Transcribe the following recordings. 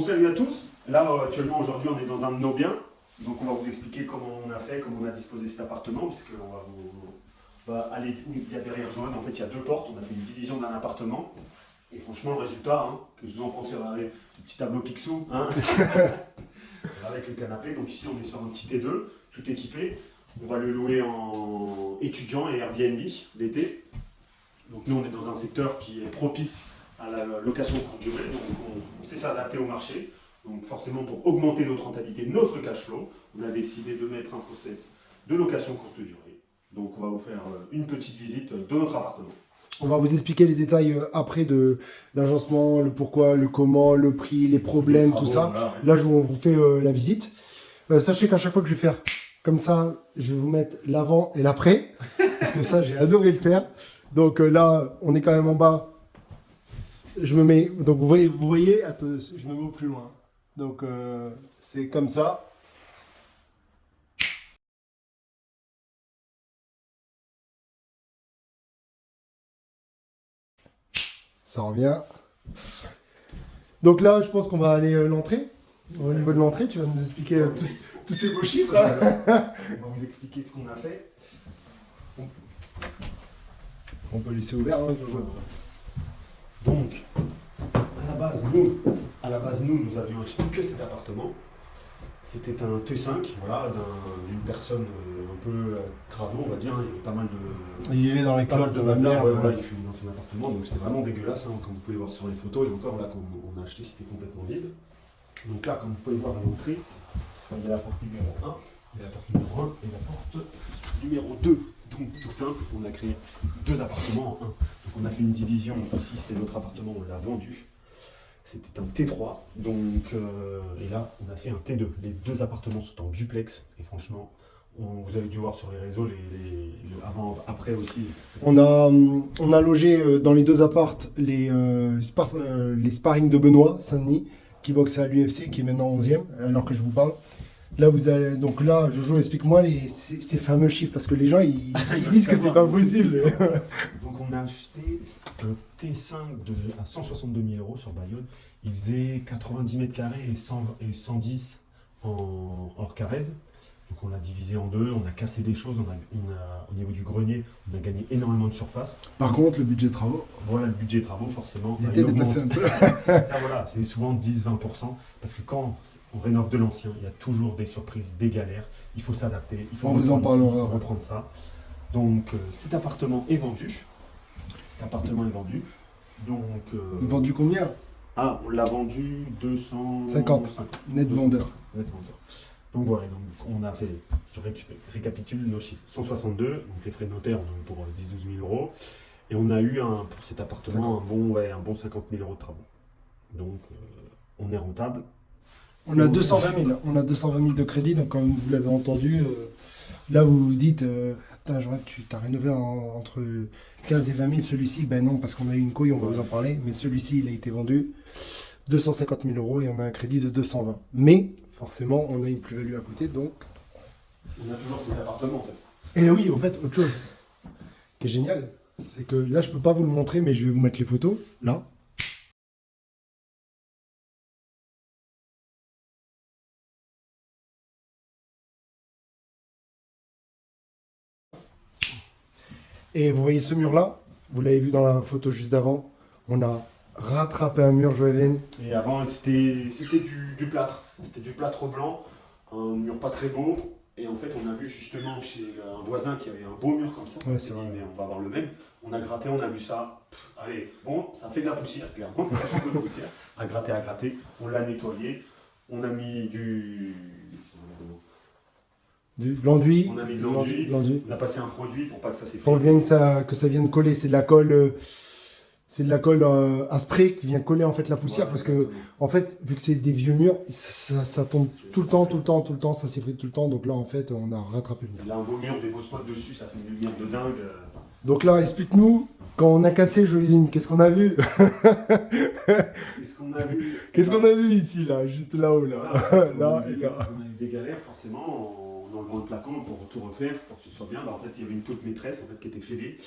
Salut à tous. Là, actuellement, aujourd'hui, on est dans un de nos biens. Donc, on va vous expliquer comment on a fait, comment on a disposé cet appartement, puisqu'on va aller où il y a derrière Joanne. En fait, il y a deux portes. On a fait une division d'un appartement. Et franchement, le résultat, que vous en pensez, regardez, ce petit tableau Picsou, avec le canapé. Donc, ici, on est sur un petit T2, tout équipé. On va le louer en étudiant et Airbnb l'été. Donc, nous, on est dans un secteur qui est propice à la location courte durée, donc on sait s'adapter au marché. Donc forcément, pour augmenter notre rentabilité, notre cash flow, on a décidé de mettre un process de location courte durée. Donc on va vous faire une petite visite de notre appartement. On va vous expliquer les détails après de l'agencement, le pourquoi, le comment, le prix, les problèmes, tout ça. Voilà, ouais. Là, on vous fait la visite. Sachez qu'à chaque fois que je vais faire comme ça, je vais vous mettre l'avant et l'après. Parce que ça, j'ai adoré le faire. Donc là, on est quand même en bas. Je me mets, donc vous voyez, attends, je me mets au plus loin. Donc c'est comme ça. Ça revient. Donc là, je pense qu'on va aller l'entrée. Au niveau de l'entrée, tu vas nous expliquer tous ces beaux chiffres. On va vous expliquer ce qu'on a fait. On peut laisser ouvert, hein, Jojo. Donc, à la base, nous avions acheté que cet appartement. C'était un T5, voilà, d'une personne un peu crado, on va dire. Il y avait pas mal de... Il vivait dans les Pas mal clottes de de la bazar, mer. voilà, il fut dans son appartement, donc c'était vraiment dégueulasse, comme vous pouvez voir sur les photos, et encore là, quand on a acheté, c'était complètement vide. Donc là, comme vous pouvez voir à l'entrée, il y a la porte numéro 1, il y a la porte numéro 1 et la porte numéro 2. Donc tout simple, on a créé deux appartements en un. Donc on a fait une division, ici c'était notre appartement, on l'a vendu. C'était un T3, donc, et là on a fait un T2. Les deux appartements sont en duplex, et franchement, vous avez dû voir sur les réseaux, le avant, après aussi. On a logé dans les deux appartes les sparring de Benoît Saint-Denis, qui boxe à l'UFC, qui est maintenant 11e, alors que je vous parle. Là, vous allez, donc là, Jojo, explique-moi ces fameux chiffres, parce que les gens, ils disent que c'est pas possible. Donc on a acheté un T5 à 162 000 euros sur Bayonne. Il faisait 90 mètres carrés et 110 en hors carrez. Donc on l'a divisé en deux, on a cassé des choses, au niveau du grenier, on a gagné énormément de surface. Par contre, le budget de travaux, Voilà, le budget travaux, forcément, il était déplacé un peu. Ça voilà, c'est souvent 10-20%, parce que quand on rénove de l'ancien, il y a toujours des surprises, des galères, il faut s'adapter, il faut On vous en reprendre ci, parlera. il faut reprendre ça. Donc cet appartement est vendu. Donc, Vendu combien? on l'a vendu 50. 250. Net vendeur. Net vendeur. Donc voilà, donc on a fait, je récapitule nos chiffres. 162, donc les frais de notaire donc pour 10-12 000 euros. Et on a eu pour cet appartement un bon 50 000 euros de travaux. Donc on est rentable. On a 220 000. On a 220 000 de crédit, donc comme vous l'avez entendu, là vous vous dites, attends, tu t'as rénové entre 15 et 20 000 celui-ci. Ben non, parce qu'on a eu une couille, on va vous en parler. Mais celui-ci, il a été vendu 250 000 euros et on a un crédit de 220. Mais forcément, on a une plus-value à côté, donc. On a toujours cet appartement en fait. Et oui, au fait, autre chose qui est génial, c'est que là, je peux pas vous le montrer, mais je vais vous mettre les photos, là. Et vous voyez ce mur-là, vous l'avez vu dans la photo juste d'avant, on a rattrapé un mur, Joëven. Et avant c'était du plâtre. C'était du plâtre blanc, un mur pas très beau. Et en fait, on a vu justement chez un voisin qui avait un beau mur comme ça. Ouais, On c'est s'est dit, vrai. mais on va avoir le même. On a gratté, on a vu ça. Allez, bon, ça fait de la poussière, clairement, ça fait un peu de poussière. À gratter. On l'a nettoyé. On a mis De l'enduit. On a mis de l'enduit. l'enduit. On a passé un produit pour pas que ça s'effrite. Pour que ça vienne coller, c'est de la colle. C'est de la colle à spray qui vient coller en fait la poussière, Voilà, parce que exactement. en fait, vu que c'est des vieux murs, ça tombe tout le temps, ça s'effrite tout le temps. Donc là, en fait, on a rattrapé le mur. Il a un beau mur, des beaux spots dessus, ça fait une lumière de dingue. Donc là, explique-nous, quand on a cassé Joëline, qu'est-ce qu'on a vu? Qu'est-ce qu'on a vu? Qu'est-ce qu'on a vu ici, là, juste là-haut, là, là et là. On a eu des galères forcément en enlevant le placo pour tout refaire, pour que ce soit bien. En fait, il y avait une toute maîtresse en fait, qui était fêlée.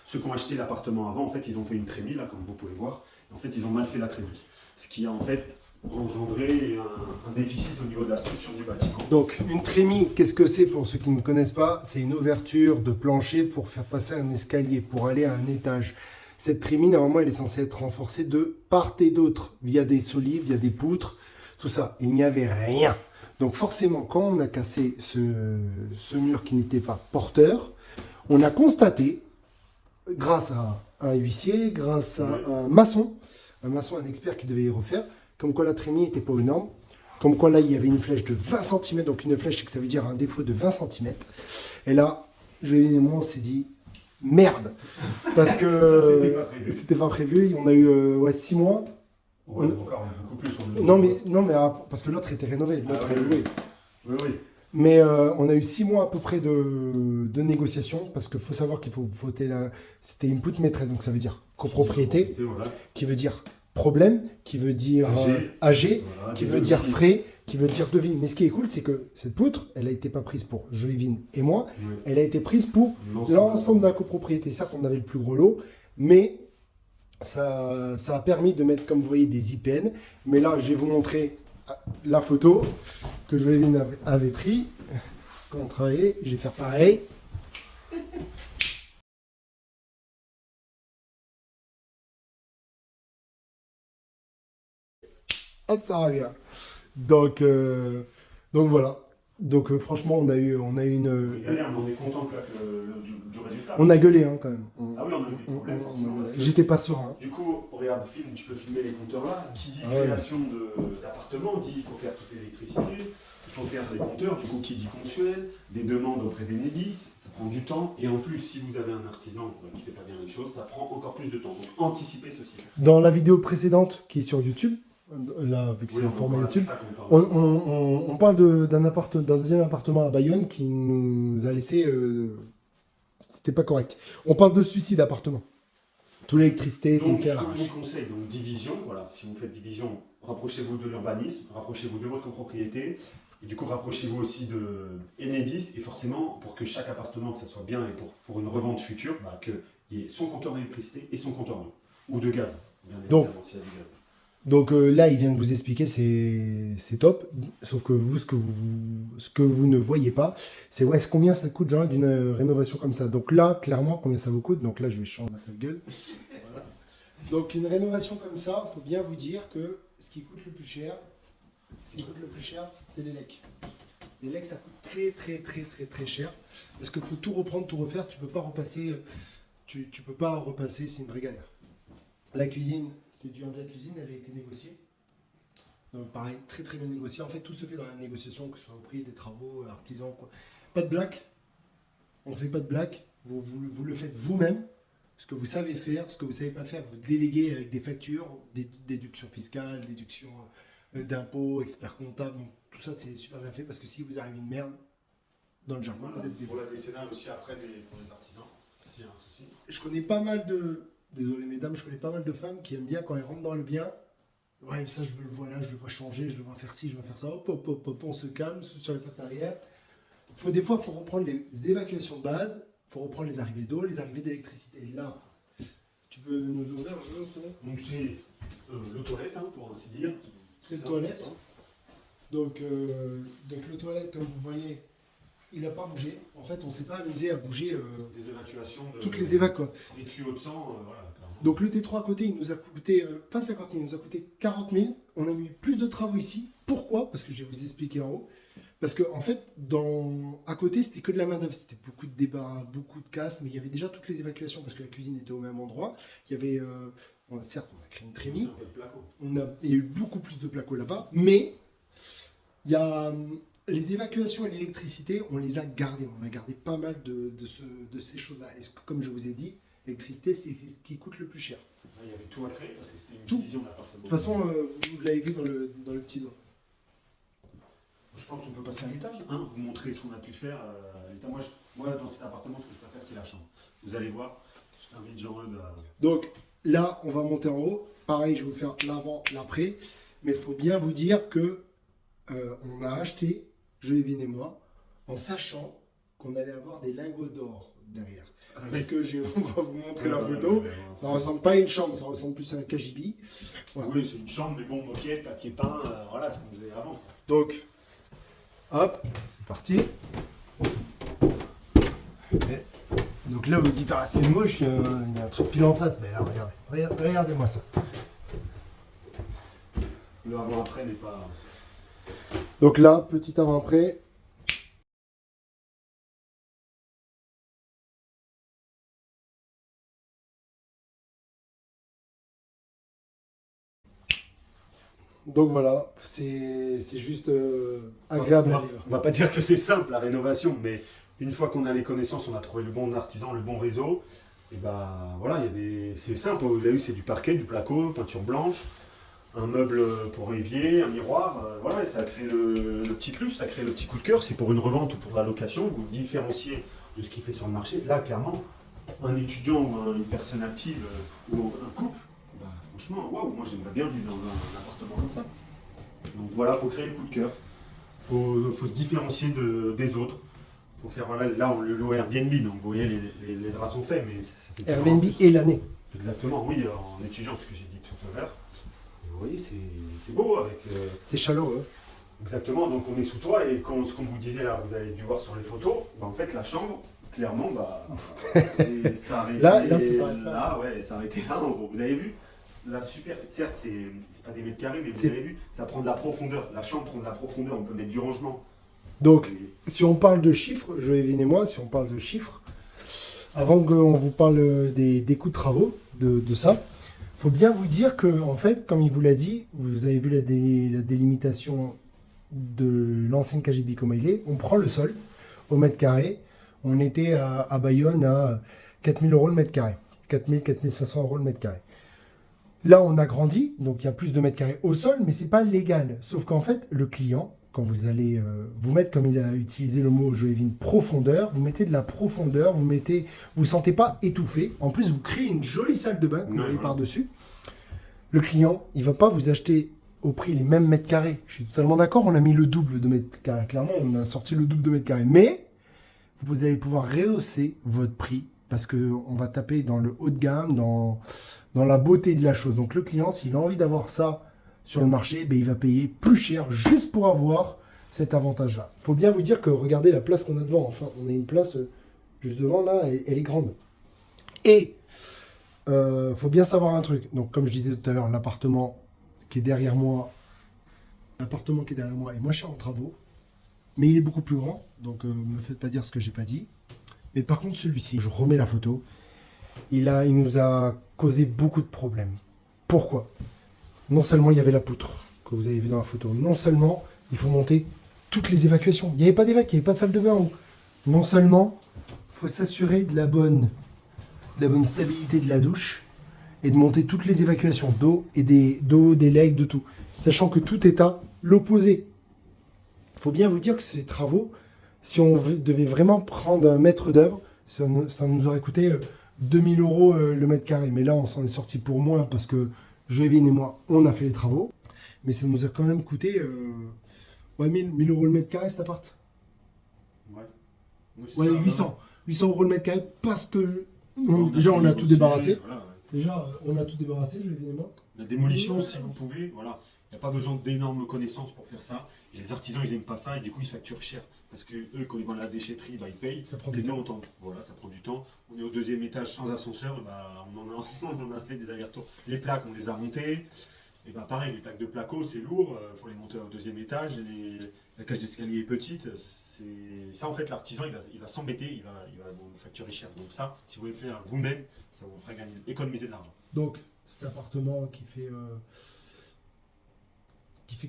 ceux qui ont acheté l'appartement avant, en fait, ils ont fait une trémie, là, comme vous pouvez voir. En fait, ils ont mal fait la trémie. Ce qui a en fait engendré un déficit au niveau de la structure du bâtiment. Donc, une trémie, qu'est-ce que c'est pour ceux qui ne connaissent pas? C'est une ouverture de plancher pour faire passer un escalier, pour aller à un étage. Cette trémie, normalement, elle est censée être renforcée de part et d'autre, via des solives, via des poutres, tout ça. Il n'y avait rien. Donc, forcément, quand on a cassé ce mur qui n'était pas porteur, on a constaté, grâce à un huissier, grâce à un maçon, un expert qui devait y refaire, comme quoi la trémie n'était pas aux normes, comme quoi là, il y avait une flèche de 20 cm, donc une flèche, c'est que ça veut dire un défaut de 20 cm. Et là, Julie et moi, on s'est dit, merde, parce que c'était pas prévu. On a eu 6 mois. Ouais, encore beaucoup plus. Non mais parce que l'autre était rénové. L'autre est loué. Oui. Mais on a eu 6 mois à peu près de négociations, parce qu'il faut savoir qu'il faut voter c'était input maîtresse, donc ça veut dire copropriété, voilà. Qui veut dire problème, qui veut dire AG, voilà, qui veut dire frais, qui veut dire devis. Mais ce qui est cool, c'est que cette poutre, elle n'a été pas prise pour Joévin et moi, elle a été prise pour l'ensemble de la copropriété. Certes, on avait le plus gros lot, mais ça a permis de mettre, comme vous voyez, des IPN. Mais là, je vais vous montrer la photo que Joévin avait prise quand on travaillait. Je vais faire pareil. Ah, ça revient. Donc voilà. Donc franchement, on a eu une. On est content du résultat. On a gueulé quand même. Ah oui, on a eu des problèmes forcément. J'étais pas serein. Du coup, regarde, tu peux filmer les compteurs là. Qui dit création d'appartement dit qu'il faut faire toute l'électricité, il faut faire des compteurs. Du coup, qui dit mensuel, des demandes auprès d'Enedis, ça prend du temps. Et en plus, si vous avez un artisan qui fait pas bien les choses, ça prend encore plus de temps. Donc, anticipez ceci. Dans la vidéo précédente qui est sur YouTube, là, vu que c'est en format YouTube, on parle d'un deuxième appartement à Bayonne qui nous a laissé. C'était pas correct. On parle de suicide d'appartement. Toute l'électricité, donc, fait à ce que l'arrache. je vous conseille, donc division, voilà, si vous faites division, rapprochez-vous de l'urbanisme, rapprochez-vous de votre copropriété, et du coup rapprochez-vous aussi de Enedis, et forcément, pour que chaque appartement, que ça soit bien, et pour une revente future, qu'il y ait son compteur d'électricité et son compteur d'eau, ou de gaz, bien évidemment, s'il y a du gaz. Donc là, il vient de vous expliquer, c'est top. Sauf que vous, ce que vous ne voyez pas, c'est combien ça coûte genre d'une rénovation comme ça. Donc là, clairement, combien ça vous coûte. Donc là, je vais changer ma sale gueule. Voilà. Donc une rénovation comme ça, il faut bien vous dire que ce qui coûte le plus cher, c'est les lecs. Les lecs, ça coûte très cher. Parce qu'il faut tout reprendre, tout refaire. Tu peux pas repasser. Tu peux pas repasser, c'est une vraie galère. La cuisine. C'est du de la cuisine, elle a été négociée. Donc pareil, très bien négocié. En fait, tout se fait dans la négociation, que ce soit au prix des travaux, artisans, quoi. Pas de blague. On ne fait pas de blague. Vous le faites vous-même. Ce que vous savez faire, ce que vous ne savez pas faire, vous déléguez avec des factures, des déductions fiscales, déductions d'impôts, experts comptables. Donc, tout ça, c'est super bien fait parce que si vous arrivez une merde dans le jardin, vous êtes pour la décennale aussi après pour les artisans, s'il y a un souci. Je connais pas mal de... Désolé mesdames, je connais pas mal de femmes qui aiment bien quand elles rentrent dans le bien. Ouais, ça je le vois là, je le vois changer, je le vois faire ci, je le vois faire ça. Hop, on se calme sur les pattes arrière. Des fois, il faut reprendre les évacuations de base, il faut reprendre les arrivées d'eau, les arrivées d'électricité. Et là, tu peux nous ouvrir, donc c'est le toilette, pour ainsi dire. C'est le toilette. Donc le toilette, comme vous voyez, il n'a pas bougé. En fait, on ne s'est pas amusé à bouger des évacuations. Toutes les évacs, quoi. Les tuyaux de sang, voilà. Donc le T3 à côté, il nous a coûté, pas 50 000, il nous a coûté 40 000. On a mis plus de travaux ici. Pourquoi? Parce que je vais vous expliquer en haut. Parce que en fait, à côté, c'était que de la main-d'œuvre. C'était beaucoup de débats, beaucoup de casses, mais il y avait déjà toutes les évacuations parce que la cuisine était au même endroit. Il y avait, certes, on a créé une trémie. Il y a eu beaucoup plus de placo là-bas, mais il y a les évacuations et l'électricité, on les a gardées. On a gardé pas mal de ces choses-là. Et comme je vous ai dit, l'électricité, c'est ce qui coûte le plus cher. Il y avait tout à créer parce que c'était une division d'appartement. De toute façon, vous l'avez vu dans le petit doigt. Je pense qu'on peut passer à l'étage, vous montrer ce qu'on a pu faire à l'étage. Moi, dans cet appartement, ce que je préfère, c'est la chambre. Vous allez voir, je t'invite Jean-Eudes à... Donc là, on va monter en haut. Pareil, je vais vous faire l'avant, l'après. Mais il faut bien vous dire que on a acheté, Joévin et moi, en sachant qu'on allait avoir des lingots d'or derrière. Oui. Parce que on va vous montrer la Ouais, photo. ouais, ouais, ouais. Ça ressemble pas à une chambre, ça ressemble plus à un KGB. Voilà. Oui, c'est une chambre, mais bon, moquette, papier peint, voilà ce qu'on faisait avant. Donc, hop, c'est parti. Et donc là, vous dites, ah, c'est moche, il y a un truc pile en face. Mais là, regardez-moi ça. Le avant-après n'est pas... Donc là, petit avant-après. Donc voilà, c'est juste agréable à vivre. On va pas dire que c'est simple la rénovation, mais une fois qu'on a les connaissances, on a trouvé le bon artisan, le bon réseau, et bah voilà, c'est simple. Vous avez vu, c'est du parquet, du placo, peinture blanche, un meuble pour évier, un miroir, voilà, et ça crée le petit plus, ça crée le petit coup de cœur. C'est pour une revente ou pour la location, vous différenciez de ce qui fait sur le marché. Là, clairement, un étudiant ou une personne active ou un couple, bah, franchement, waouh, moi j'aimerais bien vivre dans un appartement comme ça. Donc voilà, il faut créer le coup de cœur. Faut se différencier des autres. Faut faire, voilà, là on le loue Airbnb, donc vous voyez les draps sont faits, mais ça fait Airbnb et l'année. Exactement, oui, en étudiant, ce que j'ai dit tout à l'heure. Et vous voyez, c'est beau avec. C'est chaleureux. Exactement, donc on est sous toit et ce qu'on vous disait là, vous avez dû voir sur les photos, bah, en fait la chambre, clairement, bah, et ça arrêtait Là, ça s'arrête là. là, ouais, ça arrêtait là, en gros. Vous avez vu la super, certes, c'est pas des mètres carrés, mais vous C'est- avez vu, ça prend de la profondeur. La chambre prend de la profondeur, on peut mettre du rangement. Donc, Et- si on parle de chiffres, Joëvine et moi, si on parle de chiffres, avant qu'on vous parle des coûts de travaux, de ça, faut bien vous dire que, en fait, comme il vous l'a dit, vous avez vu la délimitation de l'ancienne KGB comme il est, on prend le sol au mètre carré. On était à Bayonne à 4000 € le mètre carré. 4500 € le mètre carré. Là, on a grandi, donc il y a plus de mètres carrés au sol, mais c'est pas légal. Sauf qu'en fait, le client, quand vous allez vous mettre, comme il a utilisé le mot Joëvine, profondeur, vous mettez de la profondeur, vous sentez pas étouffé. En plus, vous créez une jolie salle de bain que vous Ouais, voyez voilà. par-dessus. Le client, il va pas vous acheter au prix les mêmes mètres carrés. Je suis totalement d'accord, on a mis le double de mètres carrés. Clairement, on a sorti le double de mètres carrés. Mais vous allez pouvoir rehausser votre prix parce qu'on va taper dans le haut de gamme, dans la beauté de la chose. Donc le client, s'il a envie d'avoir ça sur le marché, ben, il va payer plus cher juste pour avoir cet avantage-là. Il faut bien vous dire que regardez la place qu'on a devant. Enfin, on a une place juste devant, là, elle est grande. Et faut bien savoir un truc. Donc comme je disais tout à l'heure, l'appartement qui est derrière moi est moins cher en travaux, mais il est beaucoup plus grand. Donc me faites pas dire ce que j'ai pas dit. Mais par contre, celui-ci, je remets la photo, il nous a causé beaucoup de problèmes. Pourquoi? Non seulement il y avait la poutre que vous avez vu dans la photo, non seulement il faut monter toutes les évacuations. Il n'y avait pas d'évac, il n'y avait pas de salle de bain en haut. Non seulement il faut s'assurer de la bonne stabilité de la douche et de monter toutes les évacuations d'eau et des legs, de tout. Sachant que tout est à l'opposé. Il faut bien vous dire que ces travaux, si on devait vraiment prendre un maître d'œuvre, ça nous aurait coûté 2000 € le mètre carré. Mais là, on s'en est sorti pour moins parce que Joëvine et moi, on a fait les travaux. Mais ça nous a quand même coûté 1000 € le mètre carré cet appart. Ouais. Oui, c'est Ouais, ça, 800 € le mètre carré parce que vraiment. déjà on a tout débarrassé. Voilà, ouais. Déjà, on a tout débarrassé, Joëvine et moi. La démolition, si vous pouvez, voilà. Il n'y a pas besoin d'énormes connaissances pour faire ça. Et les artisans, ils n'aiment pas ça et du coup, ils facturent cher. Parce que eux, quand ils vont à la déchetterie, bah, ils payent. Ça prend Et du nous, temps. on tente. Voilà, ça prend du temps. On est au 2e étage sans ascenseur, bah, on en a fait des allers-retours. Les plaques, on les a montées. Et bah pareil, les plaques de placo, c'est lourd. Il faut les monter au 2e étage. La cage d'escalier est petite. Ça, en fait, l'artisan, il va s'embêter. Il va vous facturer cher. Donc ça, si vous voulez le faire vous-même, ça vous fera gagner, économiser de l'argent. Donc, cet appartement qui fait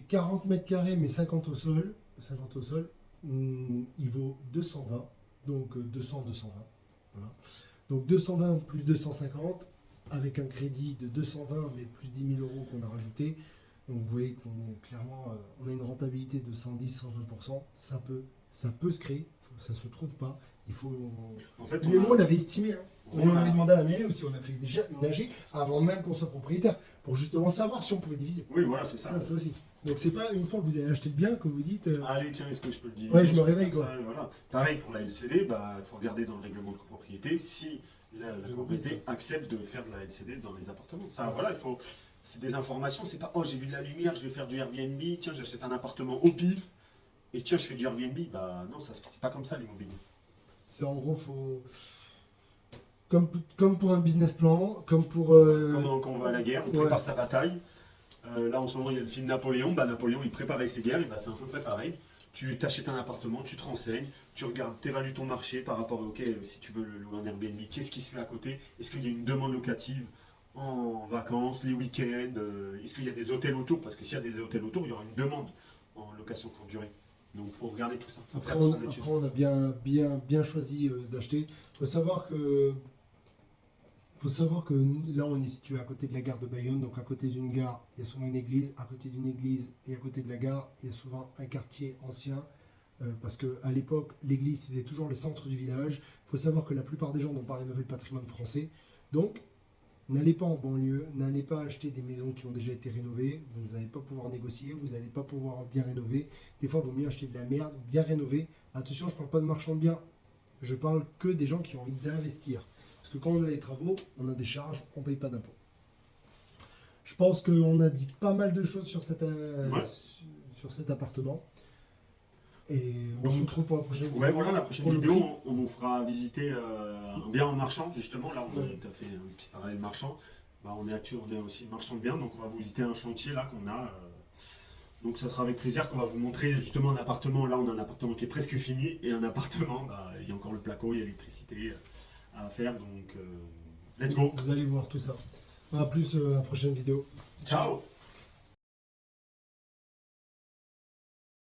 40 mètres carrés, mais 50 au sol, il vaut 220, donc 200, 220. Voilà. Donc 220 plus 250, avec un crédit de 220, mais plus 10 000 € qu'on a rajouté. Donc vous voyez qu'on est clairement, on a une rentabilité de 110, 120%. Ça peut se créer, ça se trouve pas. Il faut. En fait, Mais moi, on l'avait estimé. Hein. Oui, On voilà. avait demandé à la mairie aussi, on a fait déjà une AG avant même qu'on soit propriétaire, pour justement savoir si on pouvait diviser. Oui, voilà, c'est ça. Ah, ça aussi. Donc c'est pas une fois que vous avez acheté le bien que vous dites Allez, tiens, est-ce que je peux le dire? Ouais, je me réveille, quoi. Voilà. Pareil pour la LCD, bah, il faut regarder dans le règlement de copropriété si la copropriété accepte de faire de la LCD dans les appartements. Ça, voilà, il faut. C'est des informations, c'est pas oh j'ai vu de la lumière, je vais faire du Airbnb, tiens j'achète un appartement au pif, et tiens je fais du Airbnb, bah non, ça c'est pas comme ça l'immobilier. c'est en gros faut comme pour un business plan, comme pour Quand on va à la guerre, on prépare sa bataille. Là en ce moment il y a le film Napoléon, bah Napoléon il préparait ses guerres, et bah c'est un peu près pareil. Tu t'achètes un appartement, tu te renseignes, tu regardes, t'évalues ton marché par rapport ok si tu veux le louer en Airbnb, qu'est-ce qui se fait à côté, est-ce qu'il y a une demande locative en vacances, les week-ends, est-ce qu'il y a des hôtels autour, parce que s'il y a des hôtels autour, il y aura une demande en location courte durée. Donc il faut regarder tout ça. après on a bien choisi d'acheter. Faut savoir que là on est situé à côté de la gare de Bayonne, donc à côté d'une gare, il y a souvent une église, à côté d'une église et à côté de la gare, il y a souvent un quartier ancien. Parce qu'à l'époque, l'église c'était toujours le centre du village. Il faut savoir que la plupart des gens n'ont pas rénové le patrimoine français. Donc, n'allez pas en banlieue, n'allez pas acheter des maisons qui ont déjà été rénovées. Vous n'allez pas pouvoir négocier, vous n'allez pas pouvoir bien rénover. Des fois, il vaut mieux acheter de la merde, bien rénover. Attention, je ne parle pas de marchands de biens. Je parle que des gens qui ont envie d'investir. Parce que quand on a les travaux, on a des charges, on ne paye pas d'impôts. Je pense qu'on a dit pas mal de choses sur cet appartement. Et on se retrouve pour la prochaine vidéo. Ouais, voilà, la prochaine vidéo, on vous fera visiter un bien en marchand, justement. Là, on a fait un petit parallèle marchand. Bah, on est aussi marchand de biens, donc on va vous visiter un chantier là qu'on a. Donc ça sera avec plaisir qu'on va vous montrer justement un appartement. Là, on a un appartement qui est presque fini et un appartement, bah, il y a encore le placo, il y a l'électricité à faire. Donc, let's go. Vous allez voir tout ça. A plus à la prochaine vidéo. Ciao.